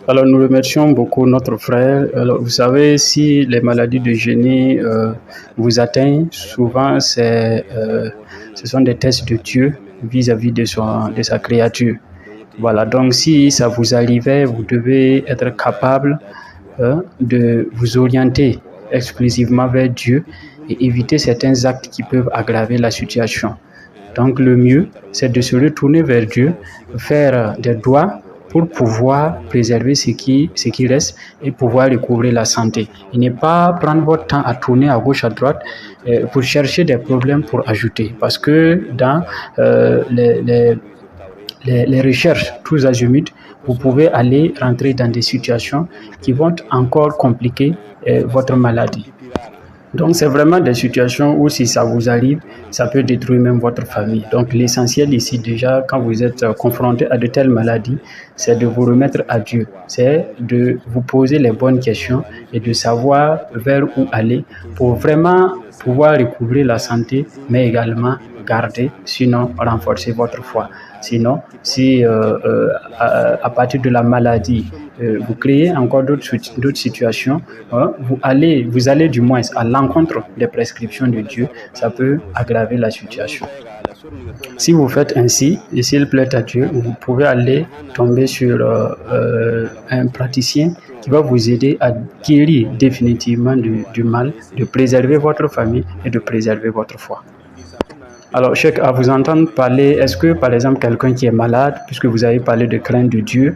Alors, nous remercions beaucoup notre frère. Alors, vous savez, si les maladies de génie vous atteignent, souvent ce sont des tests de Dieu vis-à-vis de sa créature. Voilà, donc si ça vous arrivait, vous devez être capable de vous orienter exclusivement vers Dieu et éviter certains actes qui peuvent aggraver la situation. Donc le mieux, c'est de se retourner vers Dieu, faire des doigts pour pouvoir préserver ce qui reste et pouvoir recouvrer la santé. Et ne pas prendre votre temps à tourner à gauche, à droite pour chercher des problèmes pour ajouter. Parce que dans les recherches tous azimuts, vous pouvez aller rentrer dans des situations qui vont encore compliquer votre maladie. Donc, c'est vraiment des situations où si ça vous arrive, ça peut détruire même votre famille. Donc, l'essentiel ici, déjà, quand vous êtes confronté à de telles maladies, c'est de vous remettre à Dieu. C'est de vous poser les bonnes questions et de savoir vers où aller pour vraiment pouvoir recouvrer la santé, mais également garder, sinon renforcer votre foi. Sinon, si à partir de la maladie, vous créez encore d'autres situations, vous allez du moins à l'encontre des prescriptions de Dieu, ça peut aggraver la situation. Si vous faites ainsi, et s'il plaît à Dieu, vous pouvez aller tomber sur un praticien qui va vous aider à guérir définitivement du mal, de préserver votre famille et de préserver votre foi. Alors, Cheikh, à vous entendre parler, est-ce que, par exemple, quelqu'un qui est malade, puisque vous avez parlé de crainte de Dieu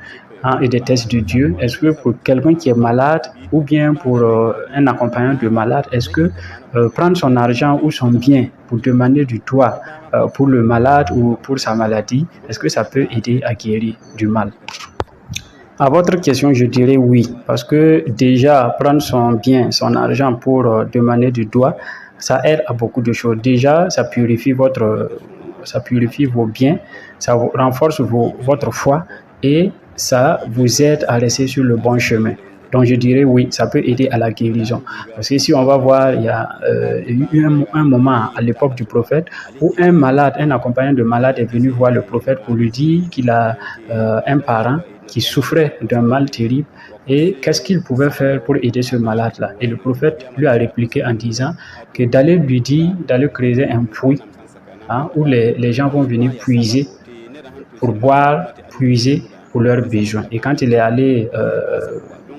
et des tests de Dieu, est-ce que pour quelqu'un qui est malade ou bien pour un accompagnant de malade, est-ce que prendre son argent ou son bien pour demander du toit pour le malade ou pour sa maladie, est-ce que ça peut aider à guérir du mal? À votre question, je dirais oui, parce que déjà, prendre son bien, son argent pour demander du doigt, ça aide à beaucoup de choses. Déjà, ça purifie vos biens, ça renforce votre foi et ça vous aide à rester sur le bon chemin. Donc, je dirais oui, ça peut aider à la guérison. Parce que si on va voir, il y a eu un moment à l'époque du prophète où un malade, un accompagnant de malade est venu voir le prophète pour lui dire qu'il a un parent qui souffrait d'un mal terrible et qu'est-ce qu'il pouvait faire pour aider ce malade-là. Et le prophète lui a répliqué en disant que d'aller lui dire, d'aller creuser un puits où les gens vont venir puiser pour boire, puiser pour leurs besoins. Et quand il est allé,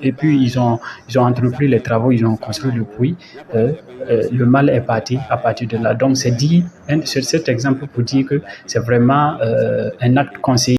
et puis ils ont entrepris les travaux, ils ont construit le puits, le mal est parti à partir de là. Donc c'est cet exemple pour dire que c'est vraiment un acte conseillé.